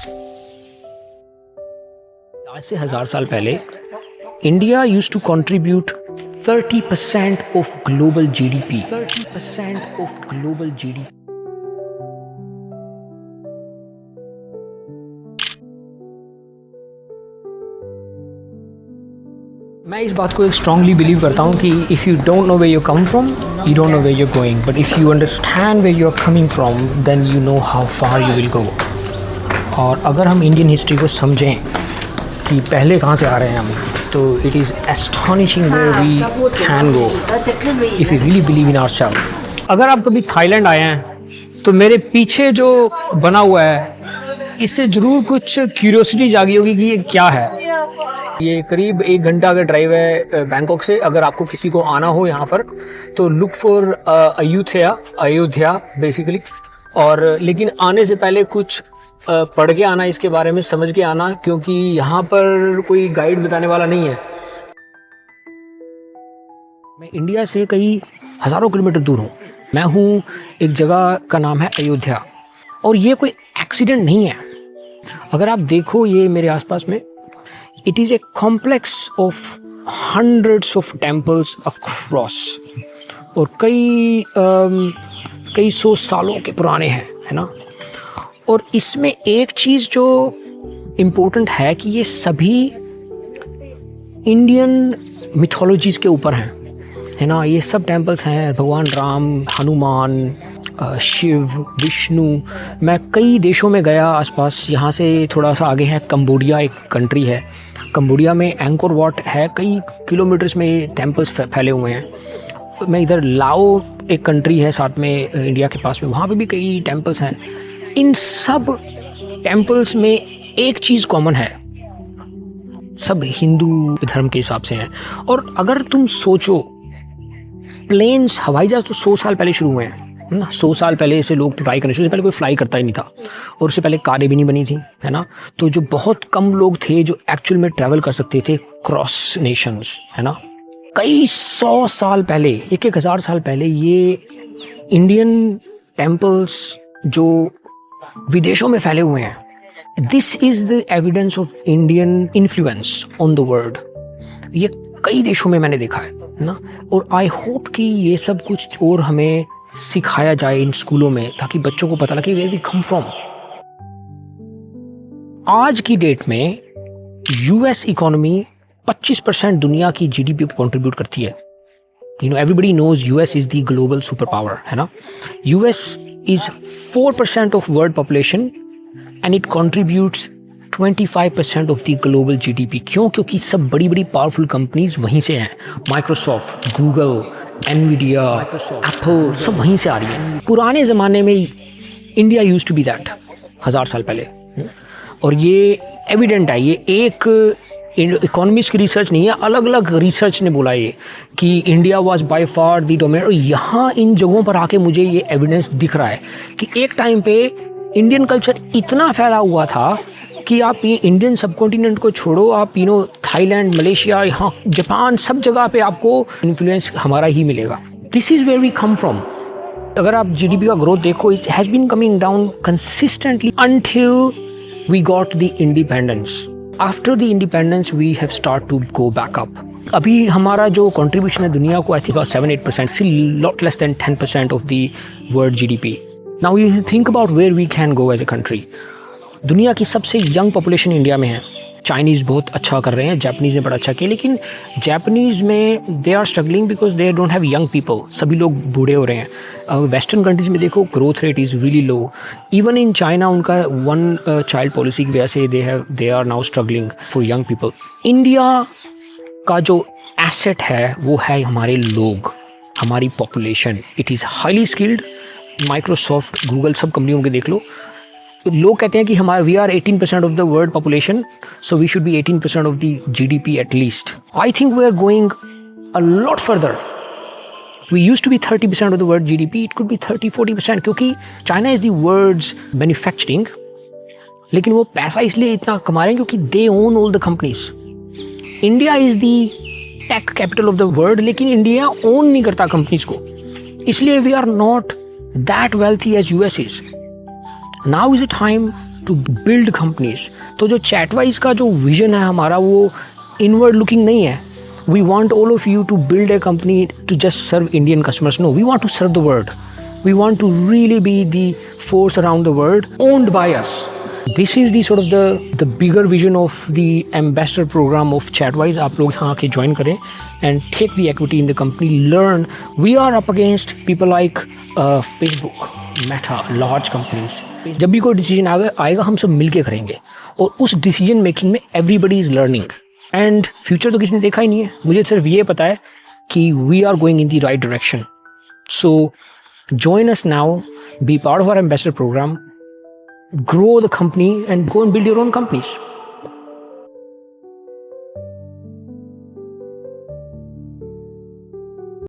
आज से 1000 साल पहले India used to contribute 30% of global GDP. 30% of global GDP. मैं इस बात को एक स्ट्रांगली बिलीव करता हूँ कि if you don't know where you come from, you don't know where you going, but if you understand where you are coming from, then you know how far you will go. और अगर हम Indian history को समझें कि पहले कहाँ से आ रहे हैं हम, तो it is astonishing where we can go if you really believe in ourself. अगर आप कभी थाईलैंड आए हैं तो मेरे पीछे जो बना हुआ है इससे ज़रूर कुछ क्यूरियोसिटी जागी होगी कि ये क्या है। ये करीब 1 घंटा का ड्राइव है बैंकॉक से। अगर आपको किसी को आना हो यहाँ पर तो लुक फॉर अयोध्या बेसिकली। और लेकिन आने से पहले कुछ पढ़ के आना, इसके बारे में समझ के आना, क्योंकि यहाँ पर कोई गाइड बताने वाला नहीं है। मैं इंडिया से कई हज़ारों किलोमीटर दूर हूँ। मैं हूँ एक जगह का नाम है अयोध्या, और ये कोई एक्सीडेंट नहीं है। अगर आप देखो ये मेरे आसपास में, it is a complex of hundreds of temples across, और कई सौ सालों के पुराने हैं, है ना। और इसमें एक चीज़ जो इम्पोर्टेंट है कि ये सभी इंडियन मिथोलॉजीज़ के ऊपर हैं, है ना। ये सब टेम्पल्स हैं भगवान राम, हनुमान, शिव, विष्णु। मैं कई देशों में गया आसपास। यहाँ से थोड़ा सा आगे है कंबोडिया, एक कंट्री है। कंबोडिया में एंकोर वॉट है, कई किलोमीटर्स में टेम्पल्स फैले हुए हैं। मैं इधर लाओ, एक कंट्री है साथ में इंडिया के पास में, वहाँ पे भी कई टेम्पल्स हैं। इन सब टेम्पल्स में एक चीज़ कॉमन है, सब हिंदू धर्म के हिसाब से हैं। और अगर तुम सोचो, प्लेन्स, हवाई जहाज तो 100 साल पहले शुरू हुए हैं ना। 100 साल पहले से लोग फ्लाई करने, उससे पहले कोई फ्लाई करता ही नहीं था, और उससे पहले कारें भी नहीं बनी थी, है ना। तो जो बहुत कम लोग थे जो एक्चुअल में ट्रैवल कर सकते थे क्रॉस नेशंस, है ना। कई 100 साल पहले, 1000 साल पहले ये इंडियन टेम्पल्स जो विदेशों में फैले हुए हैं, this is the evidence of Indian influence on the world. ये कई देशों में मैंने देखा है ना। और आई होप कि ये सब कुछ और हमें सिखाया जाए इन स्कूलों में, ताकि बच्चों को पता लगे वेयर वी कम फ्रॉम। आज की डेट में यूएस इकोनॉमी 25% दुनिया की जीडीपी को कंट्रीब्यूट करती है। You know, everybody knows US is the global super power, है ना। US is 4% of world population and it contributes 25% of the global GDP. क्यों? क्योंकि सब बड़ी बड़ी पावरफुल कंपनीज वहीं से हैं। माइक्रोसॉफ्ट, गूगल, एनवीडिया, एप्पल, सब वहीं से आ रही है। पुराने ज़माने में India used to be that, 1000 साल पहले। और ये एविडेंट है, ये एक इकोनॉमिस्ट की रिसर्च नहीं है, अलग अलग रिसर्च ने बोला ये कि India was by far the dominant. और यहाँ इन जगहों पर आके मुझे ये एविडेंस दिख रहा है कि एक टाइम पे इंडियन कल्चर इतना फैला हुआ था कि आप ये इंडियन सब कॉन्टिनेंट को छोड़ो, आप थाईलैंड, मलेशिया, यहाँ जापान, सब जगह पे आपको इन्फ्लुएंस हमारा ही मिलेगा। This is where we come from. अगर आप जीडीपी का ग्रोथ देखो, it has been coming down consistently until we got the independence. After the independence we have start to go back up. अभी हमारा जो कंट्रीब्यूशन है दुनिया को, I think 7-8%, still lot less than 10% of the world GDP. Now you think about where we can go as a country. दुनिया की सबसे young population India में है। चाइनीज़ बहुत अच्छा कर रहे हैं, जापानीज़ ने बड़ा अच्छा किया, लेकिन जापानीज़ में they are struggling because they don't have young people. सभी लोग बूढ़े हो रहे हैं। वेस्टर्न कंट्रीज़ में देखो, growth rate is really low. Even in China उनका 1 चाइल्ड पॉलिसी की वजह से they are now struggling for young people. India का जो एसेट है वो है हमारे लोग, हमारी population. It is highly skilled. Microsoft, Google, सब कंपनियों के देख लो, लोग कहते हैं कि हमारा we are 18% of the world population, so we should be 18% of the GDP at least. I think we are going a lot further. We used to be 30% of the world GDP, it could be 30-40%, क्योंकि China is the world's manufacturing. लेकिन वो पैसा इसलिए इतना कमा रहे हैं क्योंकि they own all the companies. India is the tech capital of the world, लेकिन इंडिया ओन नहीं करता कंपनीज को, इसलिए we are not that wealthy as US is. Now is the time to build companies. तो जो chat-wise का जो vision है हमारा वो इनवर्ड लुकिंग नहीं है। We want all of you to build a company to just serve Indian customers. No, we want to serve the world. We want to really be the force around the world owned by us. This is the sort of the bigger vision of the ambassador program of Chatwise। आप लोग यहाँ आके join करें and take the equity in the company, learn। We are up against people like Facebook, Meta, large companies। जब भी कोई decision आएगा हम सब मिलके करेंगे और उस डिसीजन मेकिंग में everybody is learning. And future तो किसी ने देखा ही नहीं है, मुझे सिर्फ ये पता है कि we are going in the right direction. So join us now, be part of our ambassador program, grow the company and go and build your own companies।